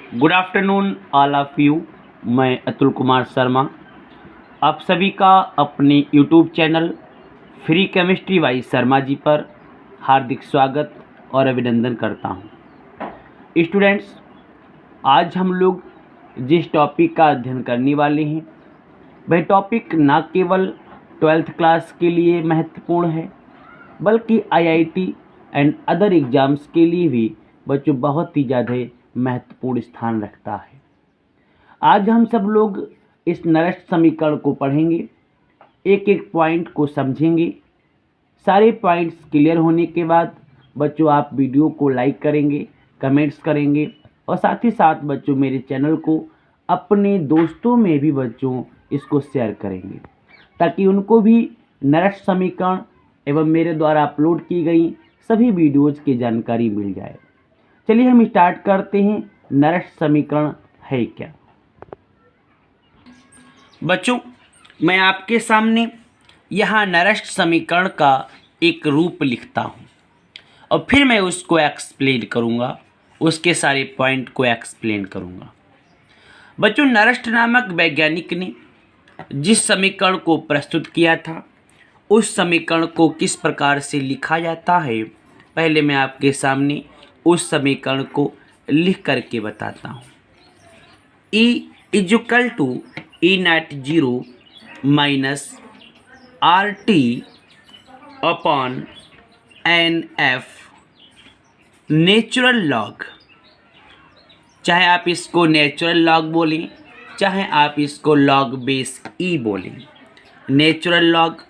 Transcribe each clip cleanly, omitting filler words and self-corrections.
Good afternoon all of you. मैं अतुल कुमार शर्मा आप सभी का अपने YouTube channel free chemistry by Sharma ji पर हार्दिक स्वागत और अभिनंदन करता हूं। स्टूडेंट्स, आज हम लोग जिस टॉपिक का अध्ययन करने वाले हैं वह टॉपिक न केवल 12th क्लास के लिए महत्वपूर्ण है बल्कि आईआईटी एंड अदर एग्ज़ाम्स के लिए भी बच्चों बहुत ही ज़्यादा महत्वपूर्ण स्थान रखता है। आज हम सब लोग इस नरेस्ट समीकरण को पढ़ेंगे, एक एक पॉइंट को समझेंगे। सारे पॉइंट्स क्लियर होने के बाद बच्चों आप वीडियो को लाइक करेंगे, कमेंट्स करेंगे और साथ ही साथ बच्चों मेरे चैनल को अपने दोस्तों में भी बच्चों इसको शेयर करेंगे ताकि उनको भी नरेस्ट समीकरण एवं मेरे द्वारा अपलोड की गई सभी वीडियोज़ की जानकारी मिल जाए। चलिए हम स्टार्ट करते हैं। नरेस्ट समीकरण है क्या? बच्चों, मैं आपके सामने यहाँ नरेस्ट समीकरण का एक रूप लिखता हूँ और फिर मैं उसको एक्सप्लेन करूँगा, उसके सारे पॉइंट को एक्सप्लेन करूँगा। बच्चों, नरेस्ट नामक वैज्ञानिक ने जिस समीकरण को प्रस्तुत किया था उस समीकरण को किस प्रकार से लिखा जाता है, पहले मैं आपके सामने उस समीकरण को लिख करके बताता हूँ। E equal to E naught zero minus R T upon N F natural log, चाहे आप इसको नेचुरल लॉग बोलें चाहे आप इसको लॉग बेस ई बोलें, नेचुरल लॉग।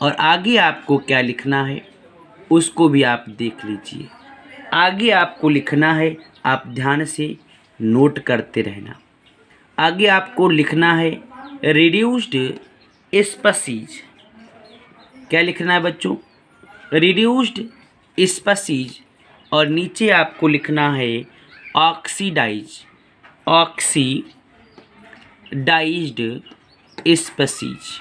और आगे आपको क्या लिखना है उसको भी आप देख लीजिए। आगे आपको लिखना है, आप ध्यान से नोट करते रहना। आगे आपको लिखना है रिड्यूस्ड स्पीसीज। क्या लिखना है बच्चों? Reduced species. और नीचे आपको लिखना है ऑक्सीडाइज्ड स्पीसीज।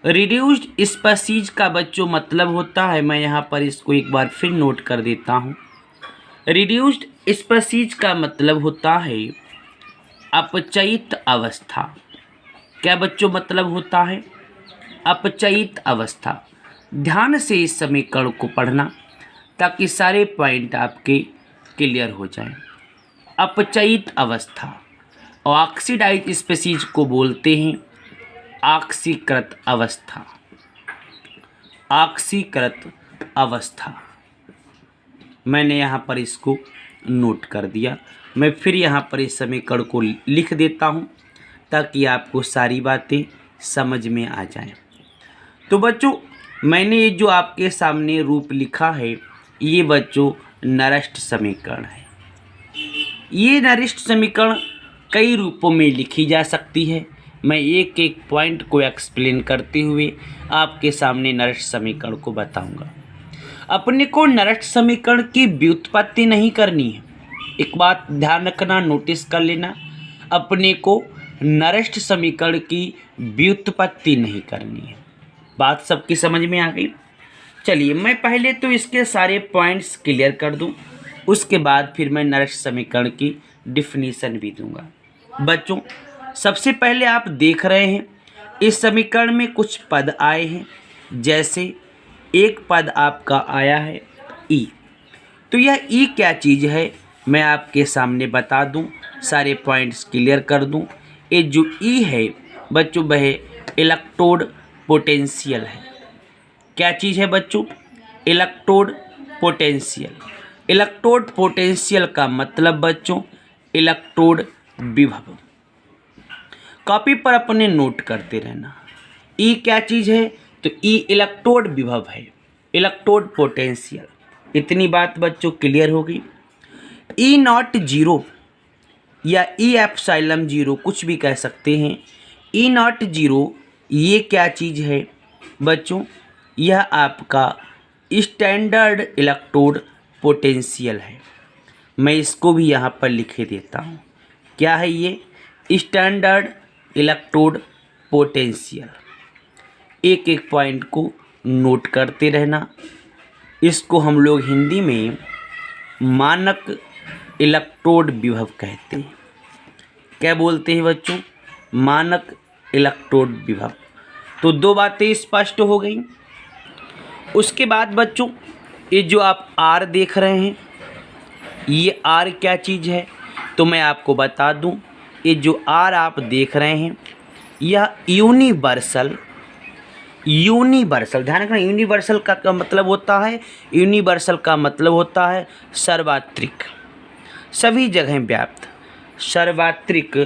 रिड्यूस्ड स्पीसीज का बच्चों मतलब होता है, मैं यहाँ पर इसको एक बार फिर नोट कर देता हूँ। रिड्यूस्ड स्पीसीज का मतलब होता है अपचयित अवस्था। क्या बच्चों मतलब होता है? अपचयित अवस्था। ध्यान से इस समीकरण को पढ़ना ताकि सारे पॉइंट आपके क्लियर हो जाएं। अपचयित अवस्था। ऑक्सीडाइज्ड स्पीसीज को बोलते हैं ऑक्सीकृत अवस्था। ऑक्सीकृत अवस्था। मैंने यहाँ पर इसको नोट कर दिया। मैं फिर यहाँ पर इस समीकरण को लिख देता हूँ ताकि आपको सारी बातें समझ में आ जाएं। तो बच्चों, मैंने ये जो आपके सामने रूप लिखा है ये बच्चों नरेस्ट समीकरण है। ये नरेस्ट समीकरण कई रूपों में लिखी जा सकती है। मैं एक एक पॉइंट को एक्सप्लेन करते हुए आपके सामने नरेस्ट समीकरण को बताऊंगा। अपने को नरेस्ट समीकरण की व्युत्पत्ति नहीं करनी है। एक बात ध्यान रखना, नोटिस कर लेना, अपने को नरेस्ट समीकरण की व्युत्पत्ति नहीं करनी है। बात सबकी समझ में आ गई? चलिए मैं पहले तो इसके सारे पॉइंट्स क्लियर कर दूं, उसके बाद फिर मैं नरेस्ट समीकरण की डिफिनीशन भी दूंगा। बच्चों, सबसे पहले आप देख रहे हैं इस समीकरण में कुछ पद आए हैं। जैसे एक पद आपका आया है ई। तो यह ई क्या चीज़ है मैं आपके सामने बता दूं, सारे पॉइंट्स क्लियर कर दूं। ये जो ई है बच्चों वह इलेक्ट्रोड पोटेंशियल है। क्या चीज़ है बच्चों? Electrode potential. इलेक्ट्रोड पोटेंशियल का मतलब बच्चों इलेक्ट्रोड विभव। कॉपी पर अपने नोट करते रहना। ई क्या चीज़ है? तो ई इलेक्ट्रोड विभव है, इलेक्ट्रोड पोटेंशियल। इतनी बात बच्चों क्लियर हो गई। ई नॉट जीरो या ई एप्सिलॉन जीरो कुछ भी कह सकते हैं। ई नॉट जीरो ये क्या चीज़ है बच्चों? यह आपका स्टैंडर्ड इलेक्ट्रोड पोटेंशियल है। मैं इसको भी यहाँ पर लिखे देता हूँ। क्या है ये? Standard electrode potential. एक एक पॉइंट को नोट करते रहना। इसको हम लोग हिंदी में मानक इलेक्ट्रोड विभव कहते हैं। क्या बोलते हैं बच्चों? मानक इलेक्ट्रोड विभव। तो दो बातें स्पष्ट हो गई। उसके बाद बच्चों ये जो आप आर देख रहे हैं, ये आर क्या चीज़ है? तो मैं आपको बता दूं, ये जो आर आप देख रहे हैं यह यूनिवर्सल, ध्यान रखना, यूनिवर्सल का मतलब होता है, यूनिवर्सल का मतलब होता है सर्वात्रिक, सभी जगह व्याप्त, सर्वात्रिक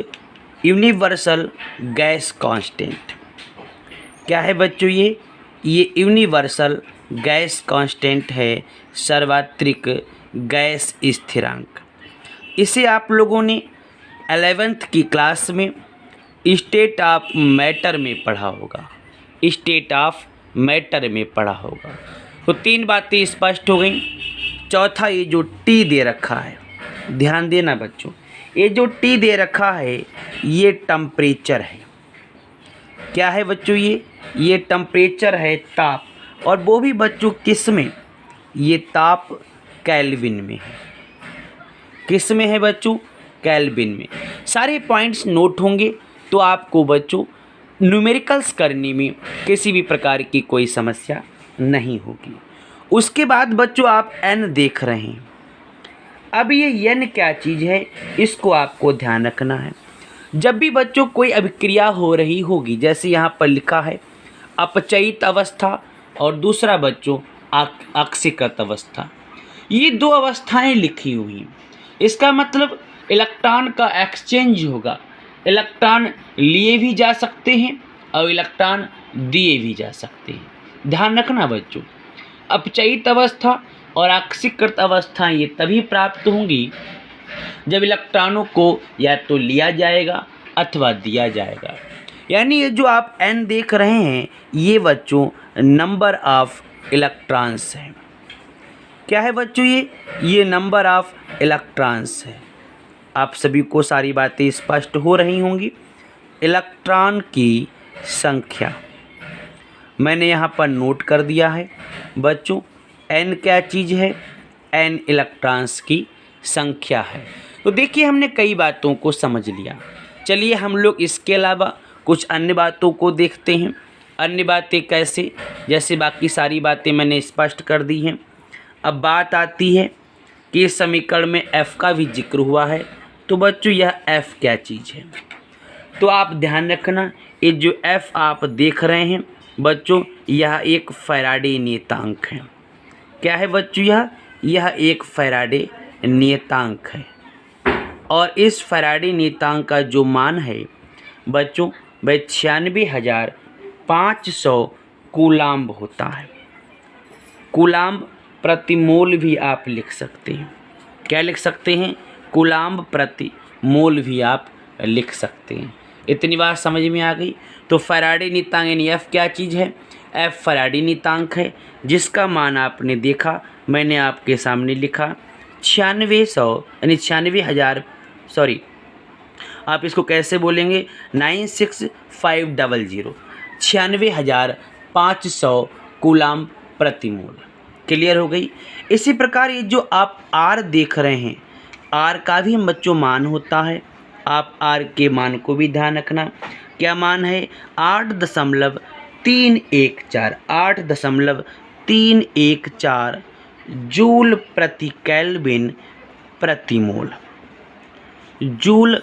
यूनिवर्सल गैस कांस्टेंट। क्या है बच्चों? ये यूनिवर्सल गैस कांस्टेंट है, सर्वात्रिक गैस स्थिरांक। इसे आप लोगों ने 11th की क्लास में स्टेट ऑफ मैटर में पढ़ा होगा, स्टेट ऑफ मैटर में पढ़ा होगा। तो तीन बातें स्पष्ट हो गई। चौथा, ये जो टी दे रखा है, ध्यान देना बच्चों, ये जो टी दे रखा है ये टेम्परेचर है। क्या है बच्चों? ये टेम्परेचर है, ताप। और वो भी बच्चों किस में? ये ताप केल्विन में है। किस में है बच्चों? केल्विन में। सारे पॉइंट्स नोट होंगे तो आपको बच्चों न्यूमेरिकल्स करने में किसी भी प्रकार की कोई समस्या नहीं होगी। उसके बाद बच्चों आप एन देख रहे हैं। अब ये एन क्या चीज़ है, इसको आपको ध्यान रखना है। जब भी बच्चों कोई अभिक्रिया हो रही होगी, जैसे यहाँ पर लिखा है अपचयित अवस्था और दूसरा बच्चों ऑक्सीकृत अवस्था, ये दो अवस्थाएं लिखी हुई हैं। इसका मतलब इलेक्ट्रॉन का एक्सचेंज होगा। इलेक्ट्रॉन लिए भी जा सकते हैं और इलेक्ट्रॉन दिए भी जा सकते हैं। ध्यान रखना बच्चों, अपचयित अवस्था और ऑक्सीकृत अवस्था ये तभी प्राप्त होंगी जब इलेक्ट्रॉनों को या तो लिया जाएगा अथवा दिया जाएगा। यानी ये जो आप एन देख रहे हैं ये बच्चों नंबर ऑफ इलेक्ट्रॉन्स है। क्या है बच्चों? ये नंबर ऑफ इलेक्ट्रॉन्स है। आप सभी को सारी बातें स्पष्ट हो रही होंगी। इलेक्ट्रॉन की संख्या मैंने यहाँ पर नोट कर दिया है बच्चों। एन क्या चीज़ है? एन इलेक्ट्रॉन्स की संख्या है। तो देखिए हमने कई बातों को समझ लिया। चलिए हम लोग इसके अलावा कुछ अन्य बातों को देखते हैं। अन्य बातें कैसे? जैसे बाकी सारी बातें मैंने स्पष्ट कर दी हैं। अब बात आती है कि इस समीकरण में एफ़ का भी जिक्र हुआ है। तो बच्चों यह एफ़ क्या चीज़ है? तो आप ध्यान रखना, ये जो एफ़ आप देख रहे हैं बच्चों, यह एक फैराडे नियतांक है। क्या है बच्चों? यह एक फैराडे नियतांक है। और इस फैराडे नियतांक का जो मान है बच्चों वह 96,500 कूलाम्ब होता है। कूलाम्ब प्रति मोल भी आप लिख सकते हैं। क्या लिख सकते हैं? कूलाम्ब प्रति मोल भी आप लिख सकते हैं। इतनी बात समझ में आ गई। तो फैराडे नियतांक यानी एफ क्या चीज़ है? एफ फैराडे नियतांक है, जिसका मान आपने देखा, मैंने आपके सामने लिखा 9600 यानी 96,000, सॉरी आप इसको कैसे बोलेंगे? 96,500, 96,500 कूलाम्ब प्रति मोल। क्लियर हो गई। इसी प्रकार ये जो आप आर देख रहे हैं, आर का भी बच्चों मान होता है। आप आर के मान को भी ध्यान रखना। क्या मान है? 8.314, 8.314 जूल प्रति केल्विन प्रति मोल, जूल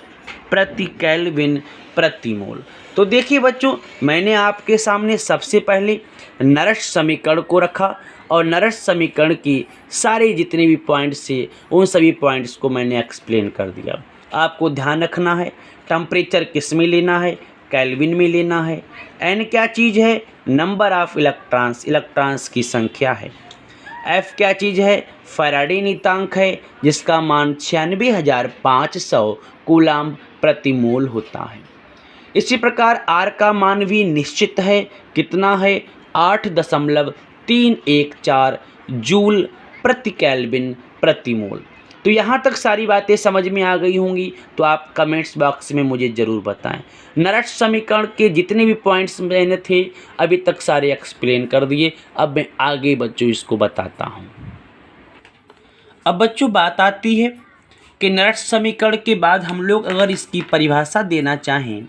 प्रति केल्विन प्रति मोल। तो देखिए बच्चों, मैंने आपके सामने सबसे पहले नरश समीकरण को रखा और नरश समीकरण की सारे जितने भी पॉइंट्स थे उन सभी पॉइंट्स को मैंने एक्सप्लेन कर दिया। आपको ध्यान रखना है टेम्परेचर किस में लेना है? केल्विन में लेना है। एन क्या चीज़ है? नंबर ऑफ इलेक्ट्रॉन्स, इलेक्ट्रॉन्स की संख्या है। एफ क्या चीज़ है? फैराडे नियतांक है, जिसका मान 96,500 कूलाम्ब प्रति मोल होता है। इसी प्रकार आर का मान भी निश्चित है। कितना है? 8.314 जूल प्रति केल्विन प्रति मोल। तो यहाँ तक सारी बातें समझ में आ गई होंगी। तो आप कमेंट्स बॉक्स में मुझे ज़रूर बताएं। नरश समीकरण के जितने भी पॉइंट्स मैंने थे अभी तक सारे एक्सप्लेन कर दिए। अब मैं आगे बच्चों इसको बताता हूँ। अब बच्चों बात आती है कि नरस्ट समीकरण के बाद हम लोग अगर इसकी परिभाषा देना चाहें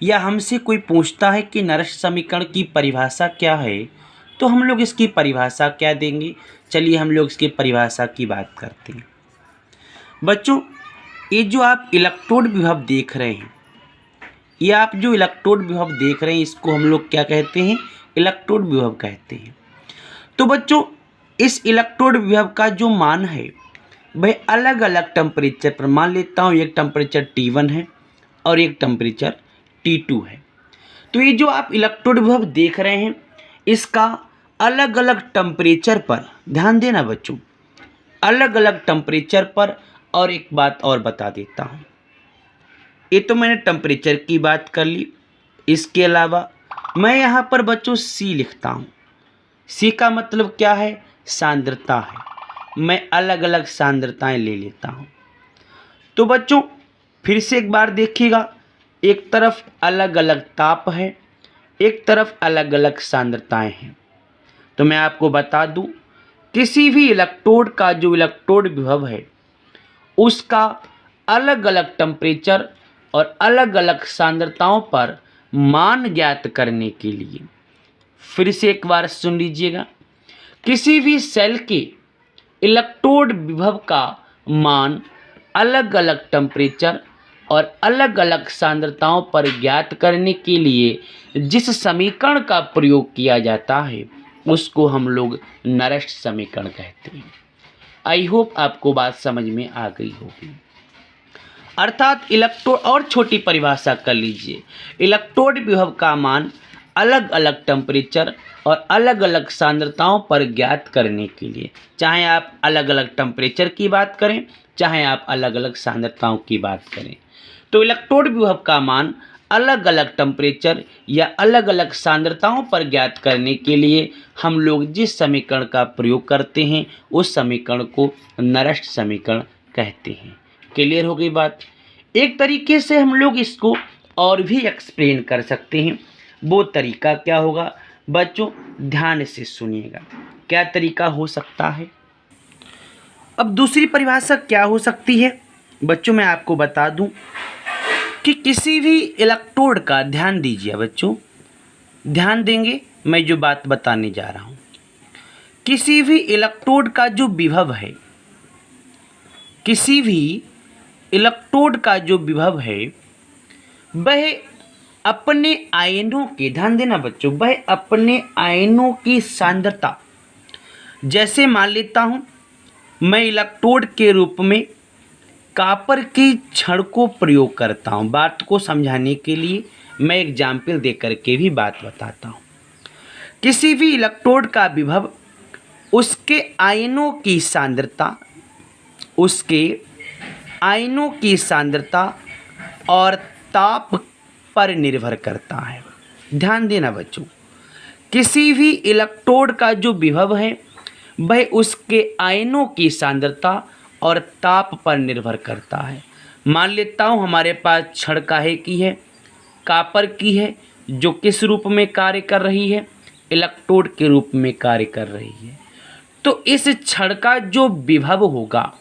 या हमसे कोई पूछता है कि नरस्ट समीकरण की परिभाषा क्या है, तो हम लोग इसकी परिभाषा क्या देंगे। चलिए हम लोग इसकी परिभाषा की बात करते हैं। बच्चों, ये जो आप इलेक्ट्रोड विभव देख रहे हैं, ये आप जो इलेक्ट्रोड विभव देख रहे हैं, इसको हम लोग क्या कहते हैं, इलेक्ट्रोड विभव कहते हैं। तो बच्चों, इस इलेक्ट्रोड विभव का जो मान है वह अलग अलग टेम्परेचर पर, मान लेता हूँ एक टेम्परेचर T1 है और एक टेम्परेचर T2 है। तो ये जो आप इलेक्ट्रोड विभव देख रहे हैं, इसका अलग अलग टेम्परेचर पर, ध्यान देना बच्चों, अलग अलग टेम्परेचर पर। और एक बात और बता देता हूँ, ये तो मैंने टेम्परेचर की बात कर ली। इसके अलावा मैं यहाँ पर बच्चों C लिखता हूँ। C का मतलब क्या है, सांद्रता है। मैं अलग अलग सांद्रताएं ले लेता हूँ। तो बच्चों फिर से एक बार देखिएगा, एक तरफ अलग अलग ताप है, एक तरफ अलग अलग सांद्रताएं हैं। तो मैं आपको बता दूं, किसी भी इलेक्ट्रोड का जो इलेक्ट्रोड विभव है उसका अलग अलग टेम्परेचर और अलग अलग सांद्रताओं पर मान ज्ञात करने के लिए, फिर से एक बार सुन लीजिएगा, किसी भी सेल के इलेक्ट्रोड विभव का मान अलग अलग टेम्परेचर और अलग अलग सांद्रताओं पर ज्ञात करने के लिए जिस समीकरण का प्रयोग किया जाता है उसको हम लोग नरस्ट समीकरण कहते हैं। आई होप आपको बात समझ में आ गई होगी। अर्थात इलेक्ट्रोड, और छोटी परिभाषा कर लीजिए, इलेक्ट्रोड विभव का मान अलग अलग टेम्परेचर और अलग अलग सांद्रताओं पर ज्ञात करने के लिए, चाहे आप अलग अलग टेम्परेचर की बात करें, चाहे आप अलग अलग सांद्रताओं की बात करें, तो इलेक्ट्रोड विभव का मान अलग अलग टेम्परेचर या अलग अलग सांद्रताओं पर ज्ञात करने के लिए हम लोग जिस समीकरण का प्रयोग करते हैं उस समीकरण को नरस्ट समीकरण कहते हैं। क्लियर हो गई बात। एक तरीके से हम लोग इसको और भी एक्सप्लेन कर सकते हैं। वो तरीका क्या होगा बच्चों, ध्यान से सुनिएगा, क्या तरीका हो सकता है। अब दूसरी परिभाषा क्या हो सकती है बच्चों, मैं आपको बता दूं कि किसी भी इलेक्ट्रोड का, ध्यान दीजिए बच्चों, ध्यान देंगे, मैं जो बात बताने जा रहा हूं, किसी भी इलेक्ट्रोड का जो विभव है, किसी भी इलेक्ट्रोड का जो विभव है वह अपने आयनों के, ध्यान देना बच्चों, वह अपने आयनों की सांद्रता, जैसे मान लेता हूं मैं इलेक्ट्रोड के रूप में कॉपर की छड़ को प्रयोग करता हूं। बात को समझाने के लिए मैं एग्जाम्पल दे करके भी बात बताता हूं। किसी भी इलेक्ट्रोड का विभव उसके आयनों की सांद्रता, उसके आयनों की सांद्रता और ताप पर निर्भर करता है। ध्यान देना बच्चों, किसी भी इलेक्ट्रोड का जो विभव है वह उसके आयनों की सांद्रता और ताप पर निर्भर करता है। मान लेता हूँ हमारे पास छड़ काहे की है, कॉपर की है, जो किस रूप में कार्य कर रही है, इलेक्ट्रोड के रूप में कार्य कर रही है। तो इस छड़ का जो विभव होगा,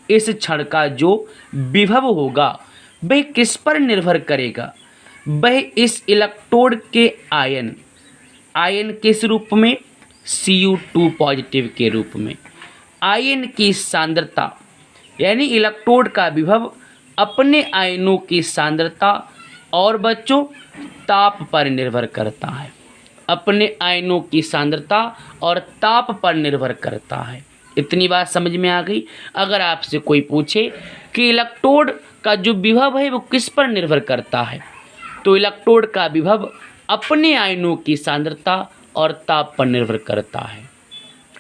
इस छड़ का जो विभव होगा वह किस पर निर्भर करेगा, वह इस इलेक्ट्रोड के आयन, आयन किस रूप में, Cu2 पॉजिटिव के रूप में, आयन की सांद्रता, यानी इलेक्ट्रोड का विभव अपने आयनों की सांद्रता और बच्चों ताप पर निर्भर करता है, अपने आयनों की सांद्रता और ताप पर निर्भर करता है। इतनी बात समझ में आ गई। अगर आपसे कोई पूछे कि इलेक्ट्रोड का जो विभव है वो किस पर निर्भर करता है, तो इलेक्ट्रोड का विभव अपने आयनों की सांद्रता और ताप पर निर्भर करता है।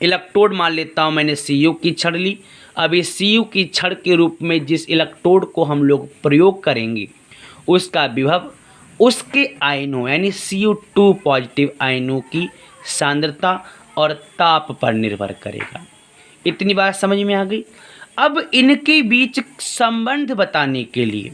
इलेक्ट्रोड मान लेता हूँ मैंने Cu की छड़ ली। अब इस Cu की छड़ के रूप में जिस इलेक्ट्रोड को हम लोग प्रयोग करेंगे उसका विभव उसके आयनों, यानी Cu2 पॉजिटिव आयनों की सांद्रता और ताप पर निर्भर करेगा। इतनी बात समझ में आ गई। अब इनके बीच संबंध बताने के लिए,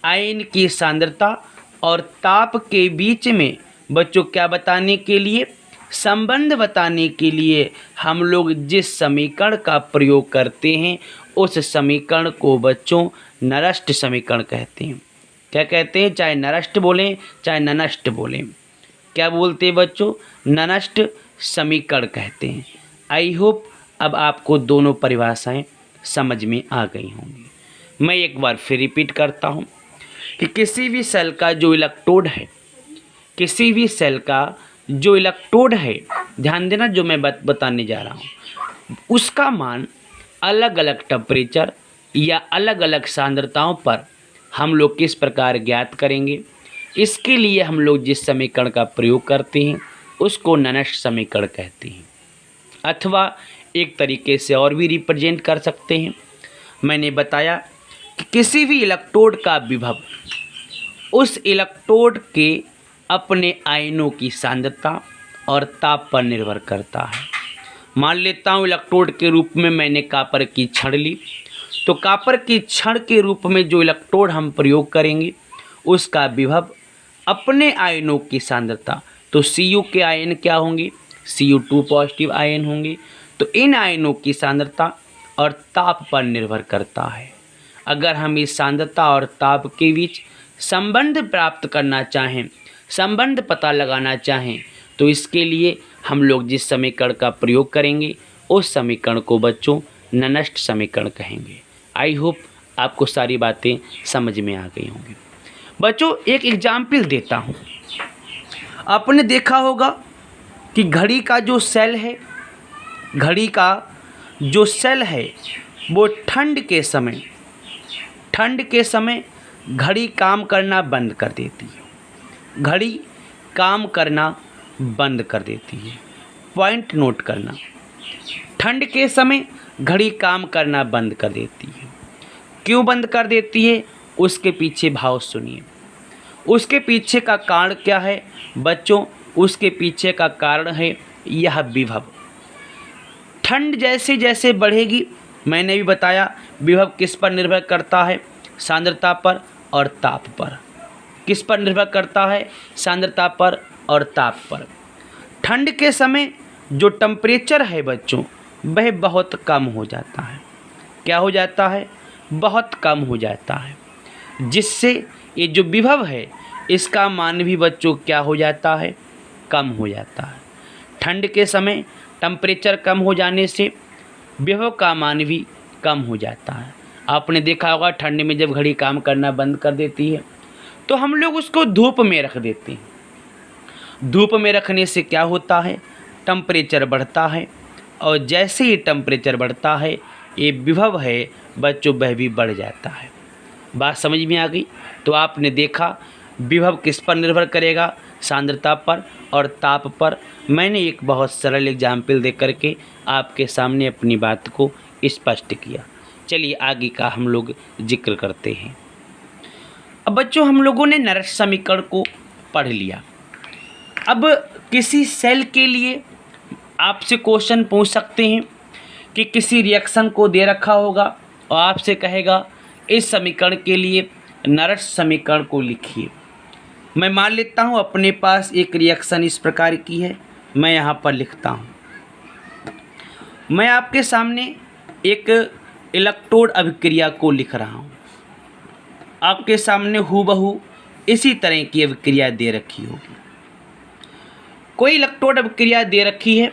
आयन की सांद्रता और ताप के बीच में बच्चों क्या बताने के लिए, संबंध बताने के लिए हम लोग जिस समीकरण का प्रयोग करते हैं उस समीकरण को बच्चों नरष्ट समीकरण कहते हैं। क्या कहते हैं? चाहे नरष्ट बोलें चाहे ननष्ट बोलें, क्या बोलते हैं बच्चों? ननष्ट समीकरण कहते हैं। आई होप अब आपको दोनों परिभाषाएं समझ में आ गई होंगी। मैं एक बार फिर रिपीट करता हूं कि किसी भी सेल का जो इलेक्ट्रोड है, किसी भी सेल का जो इलेक्ट्रोड है, ध्यान देना जो मैं बताने जा रहा हूं, उसका मान अलग अलग टेम्परेचर या अलग अलग सांद्रताओं पर हम लोग किस प्रकार ज्ञात करेंगे। इसके लिए हम लोग जिस समीकरण का प्रयोग करते हैं उसको ननष्ट समीकरण कहते हैं, अथवा एक तरीके से और भी रिप्रेजेंट कर सकते हैं। मैंने बताया कि किसी भी इलेक्ट्रोड का विभव उस इलेक्ट्रोड के अपने आयनों की सांद्रता और ताप पर निर्भर करता है। मान लेता हूँ इलेक्ट्रोड के रूप में मैंने कॉपर की छड़ ली, तो कॉपर की छड़ के रूप में जो इलेक्ट्रोड हम प्रयोग करेंगे उसका विभव अपने आयनों की सांद्रता, तो Cu के आयन क्या होंगे? Cu2 पॉजिटिव आयन होंगे। तो इन आयनों की सांद्रता और ताप पर निर्भर करता है। अगर हम इस सांद्रता और ताप के बीच संबंध प्राप्त करना चाहें, संबंध पता लगाना चाहें, तो इसके लिए हम लोग जिस समीकरण का प्रयोग करेंगे उस समीकरण को बच्चों ननष्ट समीकरण कहेंगे। आई होप आपको सारी बातें समझ में आ गई होंगी। बच्चों एक एग्जाम्पल देता हूँ। आपने देखा होगा कि घड़ी का जो सेल है, घड़ी का जो सेल है वो ठंड के समय घड़ी काम करना बंद कर देती है। घड़ी काम करना बंद कर देती है। पॉइंट नोट करना, ठंड के समय घड़ी काम करना बंद कर देती है। क्यों बंद कर देती है? उसके पीछे भाव सुनिए। उसके पीछे का कारण क्या है बच्चों? उसके पीछे का कारण है यह विभव। ठंड जैसे जैसे बढ़ेगी, मैंने भी बताया विभव किस पर निर्भर करता है? सांद्रता पर और ताप पर। किस पर निर्भर करता है? सांद्रता पर और ताप पर। ठंड के समय जो टेम्परेचर है बच्चों वह बहुत कम हो जाता है। क्या हो जाता है? बहुत कम हो जाता है, जिससे ये जो विभव है इसका मान भी बच्चों क्या हो जाता है? कम हो जाता है। ठंड के समय टेम्परेचर कम हो जाने से विभव का मान भी कम हो जाता है। आपने देखा होगा ठंड में जब घड़ी काम करना बंद कर देती है तो हम लोग उसको धूप में रख देते हैं। धूप में रखने से क्या होता है? टेम्परेचर बढ़ता है, और जैसे ही टेम्परेचर बढ़ता है ये विभव है बच्चों वह भी बढ़ जाता है। बात समझ में आ गई? तो आपने देखा विभव किस पर निर्भर करेगा? सांद्रता पर और ताप पर। मैंने एक बहुत सरल एग्जाम्पल दे करके आपके सामने अपनी बात को स्पष्ट किया। चलिए आगे का हम लोग जिक्र करते हैं। अब बच्चों हम लोगों ने नरष्ट समीकरण को पढ़ लिया। अब किसी सेल के लिए आपसे क्वेश्चन पूछ सकते हैं कि किसी रिएक्शन को दे रखा होगा और आपसे कहेगा इस समीकरण के लिए नरष्ट समीकरण को लिखिए। मैं मान लेता हूँ अपने पास एक रिएक्शन इस प्रकार की है, मैं यहाँ पर लिखता हूँ। मैं आपके सामने एक इलेक्ट्रोड अभिक्रिया को लिख रहा हूँ। आपके सामने हूबहू इसी तरह की अभिक्रिया दे रखी होगी। कोई इलेक्ट्रोड अभिक्रिया दे रखी है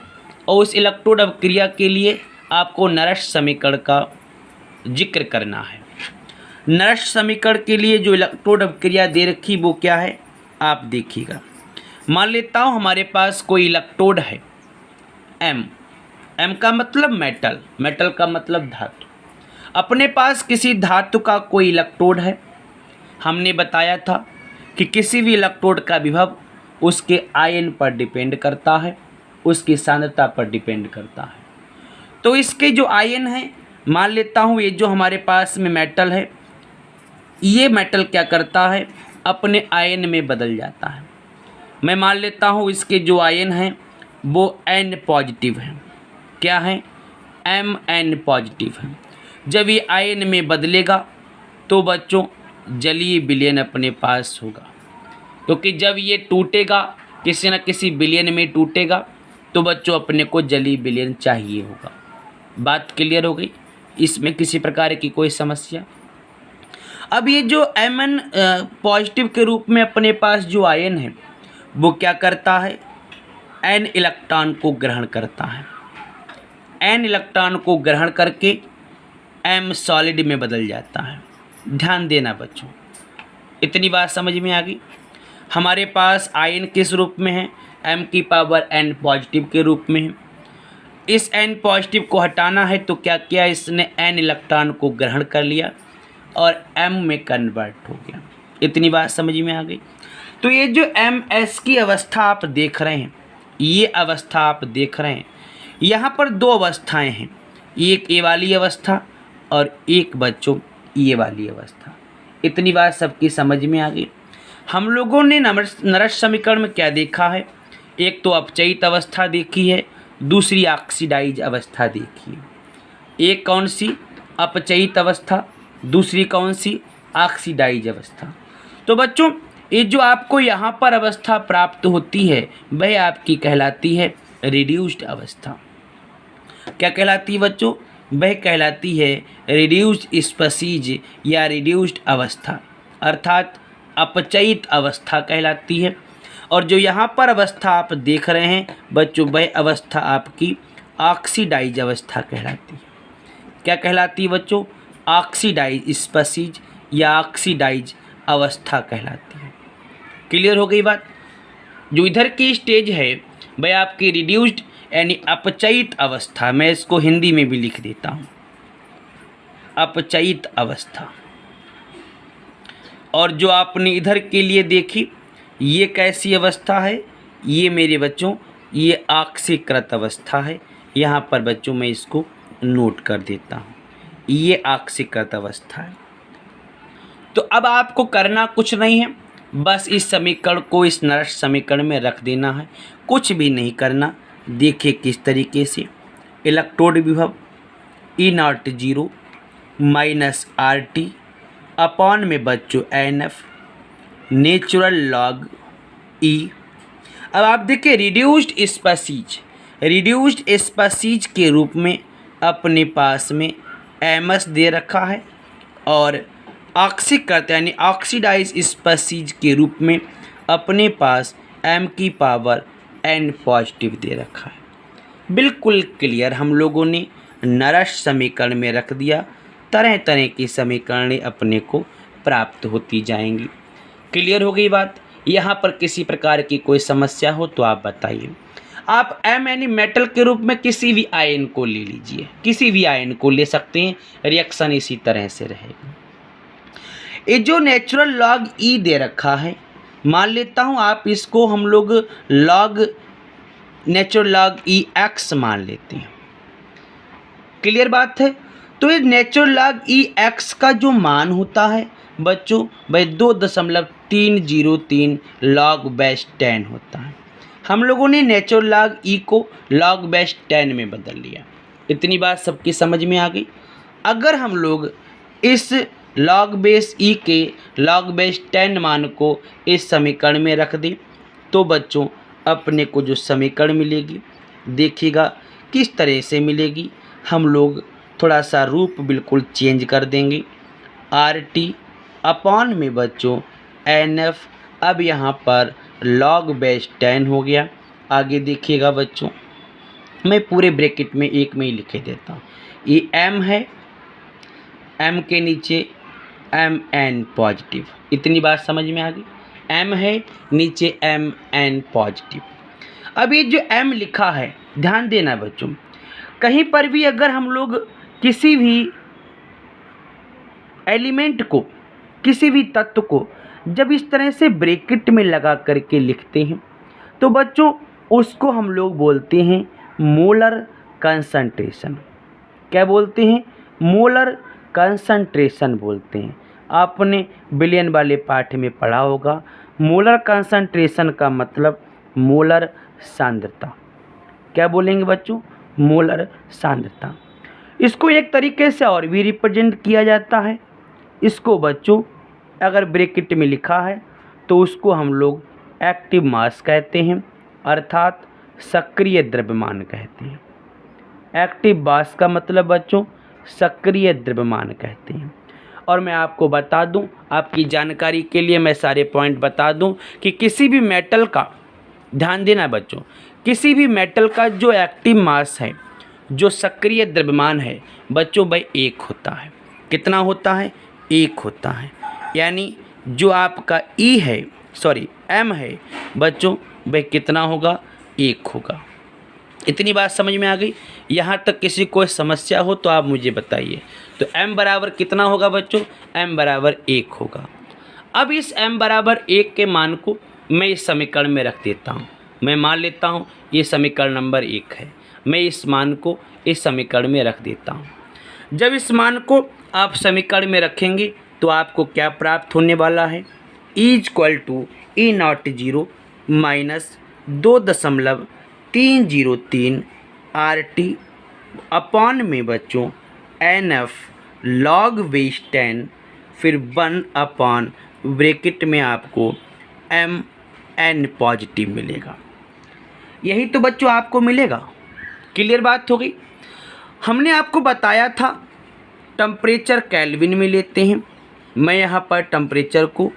और उस इलेक्ट्रोड अभिक्रिया के लिए आपको नरष्ट समीकरण का जिक्र करना है। नरष्ट समीकरण के लिए जो इलेक्ट्रोड अभिक्रिया दे रखी वो क्या है आप देखिएगा। मान लेता हूँ हमारे पास कोई इलेक्ट्रोड है M। M का मतलब मेटल, मेटल का मतलब धातु। अपने पास किसी धातु का कोई इलेक्ट्रोड है। हमने बताया था कि किसी भी इलेक्ट्रोड का विभव उसके आयन पर डिपेंड करता है, उसकी सांद्रता पर डिपेंड करता है। तो इसके जो आयन हैं, मान लेता हूँ ये जो हमारे पास में मेटल है, ये मेटल क्या करता है? अपने आयन में बदल जाता है। मैं मान लेता हूँ इसके जो आयन हैं वो N पॉजिटिव हैं। क्या हैं? Mn पॉजिटिव हैं। जब ये आयन में बदलेगा तो बच्चों जलीय विलयन अपने पास होगा, क्योंकि जब ये टूटेगा किसी न किसी विलयन में टूटेगा तो बच्चों अपने को जलीय विलयन चाहिए होगा। बात क्लियर हो गई? इसमें किसी प्रकार की कोई समस्या। अब ये जो Mn पॉजिटिव के रूप में अपने पास जो आयन है वो क्या करता है, N इलेक्ट्रॉन को ग्रहण करता है। N इलेक्ट्रॉन को ग्रहण करके M सॉलिड में बदल जाता है। ध्यान देना बच्चों, इतनी बात समझ में आ गई। हमारे पास आयन किस रूप में है, M की पावर N पॉजिटिव के रूप में है। इस N पॉजिटिव को हटाना है तो क्या किया, इसने N इलेक्ट्रॉन को ग्रहण कर लिया और M में कन्वर्ट हो गया। इतनी बात समझ में आ गई। तो ये जो MS की अवस्था आप देख रहे हैं, ये अवस्था आप देख रहे हैं, यहाँ पर दो अवस्थाएं हैं, एक ये वाली अवस्था और एक बच्चों ये वाली अवस्था। इतनी बात सबकी समझ में आ गई। हम लोगों ने नरश समीकरण में क्या देखा है, एक तो अपचयित अवस्था देखी है, दूसरी ऑक्सीडाइज अवस्था देखी है। एक कौन सी, अपचयित अवस्था, दूसरी कौन सी, ऑक्सीडाइज अवस्था। तो बच्चों ये जो आपको यहाँ पर अवस्था प्राप्त होती है वह आपकी कहलाती है रिड्यूस्ड अवस्था। क्या कहलाती है बच्चों, वह कहलाती है रिड्यूस्ड स्पीसीज या रिड्यूस्ड अवस्था, अर्थात अपचयित अवस्था कहलाती है। और जो यहाँ पर अवस्था आप देख रहे हैं बच्चों, वह अवस्था आपकी ऑक्सीडाइज अवस्था कहलाती है। क्या कहलाती है बच्चों, ऑक्सीडाइज स्पीसीज या ऑक्सीडाइज अवस्था कहलाती है। क्लियर हो गई बात। जो इधर की स्टेज है वह आपकी रिड्यूस्ड यानी अपचयित अवस्था, मैं इसको हिंदी में भी लिख देता हूँ, अपचयित अवस्था। और जो आपने इधर के लिए देखी ये कैसी अवस्था है, ये मेरे बच्चों ये ऑक्सीकृत अवस्था है। यहाँ पर बच्चों मैं इसको नोट कर देता हूँ, ये ऑक्सीकृत अवस्था है। तो अब आपको करना कुछ नहीं है, बस इस समीकरण को इस नरश समीकरण में रख देना है, कुछ भी नहीं करना। देखिए किस तरीके से, इलेक्ट्रोड विभव E0 माइनस RT अपॉन में बच्चों NF नेचुरल लॉग E। अब आप देखिए रिड्यूस्ड स्पीसीज के रूप में अपने पास में MS दे रखा है और ऑक्सीकृत यानी ऑक्सीडाइज स्पीसीज के रूप में अपने पास M की पावर N पॉजिटिव दे रखा है। बिल्कुल क्लियर हम लोगों ने नरश समीकरण में रख दिया। तरह तरह की समीकरणें अपने को प्राप्त होती जाएंगी। क्लियर हो गई बात। यहाँ पर किसी प्रकार की कोई समस्या हो तो आप बताइए। आप M यानी मेटल के रूप में किसी भी आयन को ले लीजिए, किसी भी आयन को ले सकते हैं, रिएक्शन इसी तरह से रहेगी। ये जो नेचुरल लॉग E दे रखा है, मान लेता हूँ आप इसको हम लोग नेचुरल लॉग EX मान लेते हैं। क्लियर बात है। तो ये नेचुरल लॉग EX का जो मान होता है बच्चों वह 2.303 लॉग बेस 10 होता है। हम लोगों ने नेचुरल लॉग E को लॉग बेस 10 में बदल लिया। इतनी बात सबकी समझ में आ गई। अगर हम लोग इस लॉग बेस E के लॉग बेस 10 मान को इस समीकरण में रख दें तो बच्चों अपने को जो समीकरण मिलेगी देखिएगा किस तरह से मिलेगी। हम लोग थोड़ा सा रूप बिल्कुल चेंज कर देंगे। RT अपॉन में बच्चों NF, अब यहाँ पर लॉग बेस 10 हो गया। आगे देखिएगा बच्चों, मैं पूरे ब्रैकेट में एक में ही लिखे देता हूँ। ये M है, M के नीचे MN पॉजिटिव। इतनी बात समझ में आ गई। M है, नीचे MN पॉजिटिव। अब ये जो M लिखा है ध्यान देना बच्चों, कहीं पर भी अगर हम लोग किसी भी एलिमेंट को, किसी भी तत्व को जब इस तरह से ब्रैकेट में लगा करके लिखते हैं तो बच्चों उसको हम लोग बोलते हैं मोलर कंसंट्रेशन। क्या बोलते हैं? मोलर कंसंट्रेशन बोलते हैं। आपने विलयन वाले पाठ में पढ़ा होगा। मोलर कंसंट्रेशन का मतलब मोलर सांद्रता। क्या बोलेंगे बच्चों? मोलर सांद्रता। इसको एक तरीके से और भी रिप्रेजेंट किया जाता है। इसको बच्चों अगर ब्रैकेट में लिखा है तो उसको हम लोग एक्टिव मास कहते हैं, अर्थात सक्रिय द्रव्यमान कहते हैं। एक्टिव मास का मतलब बच्चों सक्रिय द्रव्यमान कहते हैं। और मैं आपको बता दूं, आपकी जानकारी के लिए मैं सारे पॉइंट बता दूं कि किसी भी मेटल का, ध्यान देना बच्चों, किसी भी मेटल का जो एक्टिव मास है, जो सक्रिय द्रव्यमान है बच्चों, वह 1 होता है। कितना होता है? 1 होता है। यानी जो आपका E है, सॉरी M है बच्चों, वह कितना होगा? 1 होगा। इतनी बात समझ में आ गई? यहाँ तक किसी कोई समस्या हो तो आप मुझे बताइए। तो M बराबर कितना होगा बच्चों? M बराबर 1 होगा। अब इस M बराबर 1 के मान को मैं इस समीकरण में रख देता हूँ। मैं मान लेता हूँ ये समीकरण नंबर 1 है। मैं इस मान को इस समीकरण में रख देता हूँ। जब इस मान को आप समीकरण में रखेंगे तो आपको क्या प्राप्त होने वाला है? E=E0 माइनस 2.303 RT अपॉन में बच्चों NF log बेस 10, फिर 1 अपॉन ब्रैकेट में आपको MN पॉजिटिव मिलेगा। यही तो बच्चों आपको मिलेगा। क्लियर बात हो गई? हमने आपको बताया था टेम्परेचर केल्विन में लेते हैं। मैं यहाँ पर टेम्परेचर को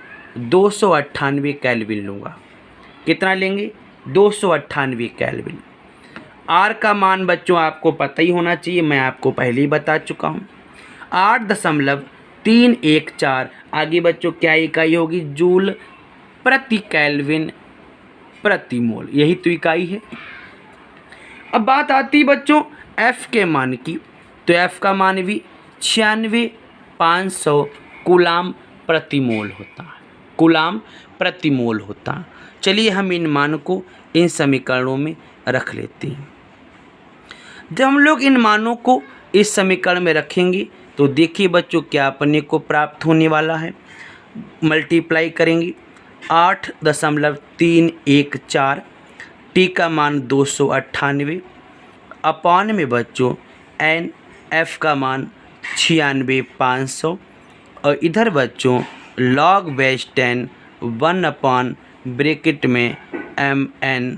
298 केल्विन लूँगा। कितना लेंगे? 298 केल्विन। आर का मान बच्चों आपको पता ही होना चाहिए, मैं आपको पहले ही बता चुका हूँ, 8.314। आगे बच्चों क्या इकाई होगी? जूल प्रति केल्विन प्रति मोल, यही तो इकाई है। अब बात आती है बच्चों F के मान की। तो F का मान भी 96,500 कूलाम प्रति मोल होता है। कूलाम प्रति मोल होता है। चलिए हम इन मान को इन समीकरणों में रख लेते हैं। जब हम लोग इन मानों को इस समीकरण में रखेंगे तो देखिए बच्चों क्या अपने को प्राप्त होने वाला है। मल्टीप्लाई करेंगे 8.314, T का मान 298 अपॉन में बच्चों NF का मान 96,500 और इधर बच्चों log बेस 10 1 अपॉन ब्रैकेट में MN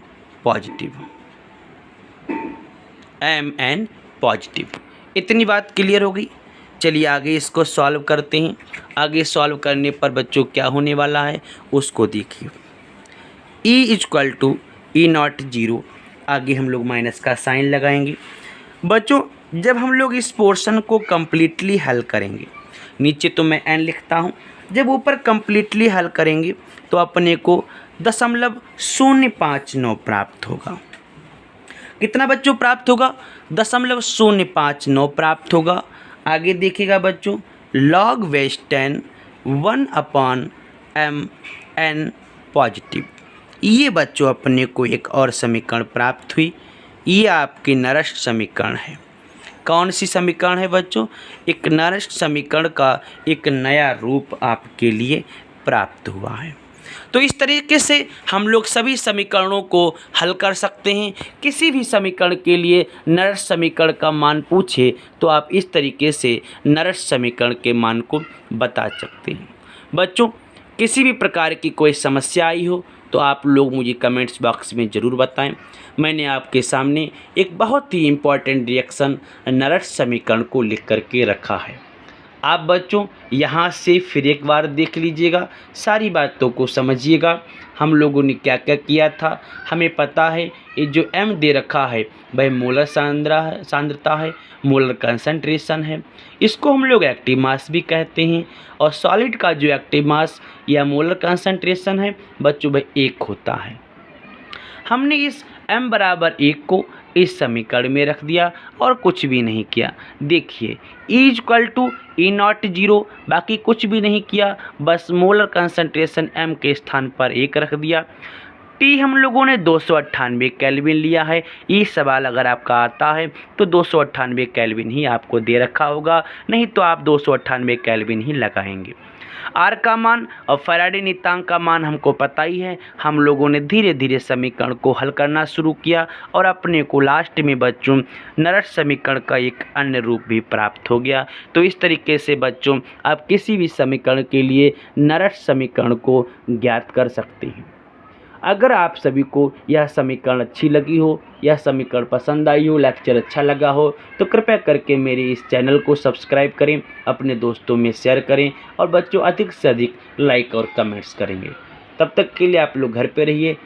पॉजिटिव। इतनी बात क्लियर हो गई। चलिए आगे इसको सॉल्व करते हैं। आगे सॉल्व करने पर बच्चों क्या होने वाला है उसको देखिए। E=E0, आगे हम लोग माइनस का साइन लगाएंगे। बच्चों जब हम लोग इस पोर्शन को कम्प्लीटली हल करेंगे, नीचे तो मैं n लिखता हूँ, जब ऊपर कम्प्लीटली हल करेंगे तो अपने को 0.059 प्राप्त होगा। कितना बच्चों प्राप्त होगा? 0.059 प्राप्त होगा। आगे देखिएगा बच्चों log base 10 1 upon MN positive. ये बच्चों अपने को एक और समीकरण प्राप्त हुई। ये आपकी नरस्त समीकरण है। कौन सी समीकरण है बच्चों? एक नरस्त समीकरण का एक नया रूप आपके लिए प्राप्त हुआ है। तो इस तरीके से हम लोग सभी समीकरणों को हल कर सकते हैं। किसी भी समीकरण के लिए नरस्त समीकरण का मान पूछे तो आप इस तरीके से नरस्त समीकरण के मान को बता सकते हैं। बच्चों किसी भी प्रकार की कोई समस्या आई हो तो आप लोग मुझे कमेंट्स बॉक्स में ज़रूर बताएं। मैंने आपके सामने एक बहुत ही इम्पॉर्टेंट रिएक्शन नरस्त समीकरण को लिख करके रखा है। आप बच्चों यहाँ से फिर एक बार देख लीजिएगा, सारी बातों को समझिएगा। हम लोगों ने क्या क्या किया था, हमें पता है ये जो M दे रखा है वह मोलर सांद्रता है, मोलर कंसंट्रेशन है। इसको हम लोग एक्टिव मास भी कहते हैं। और सॉलिड का जो एक्टिव मास या मोलर कंसंट्रेशन है बच्चों वह 1 होता है। हमने इस M बराबर 1 को इस समीकरण में रख दिया और कुछ भी नहीं किया। देखिए E=E0, बाकी कुछ भी नहीं किया, बस मोलर कंसंट्रेशन M के स्थान पर 1 रख दिया। T हम लोगों ने 298 केल्विन लिया है। ये सवाल अगर आपका आता है तो 298 केल्विन ही आपको दे रखा होगा, नहीं तो आप 298 केल्विन ही लगाएंगे। R का मान और फैराडे नियतांक का मान हमको पता ही है। हम लोगों ने धीरे धीरे समीकरण को हल करना शुरू किया और अपने को लास्ट में बच्चों नरस्त समीकरण का एक अन्य रूप भी प्राप्त हो गया। तो इस तरीके से बच्चों आप किसी भी समीकरण के लिए नरस्त समीकरण को ज्ञात कर सकते हैं। अगर आप सभी को यह समीकरण अच्छी लगी हो, यह समीकरण पसंद आई हो, लेक्चर अच्छा लगा हो, तो कृपया करके मेरे इस चैनल को सब्सक्राइब करें, अपने दोस्तों में शेयर करें और बच्चों अधिक से अधिक लाइक और कमेंट्स करेंगे। तब तक के लिए आप लोग घर पे रहिए।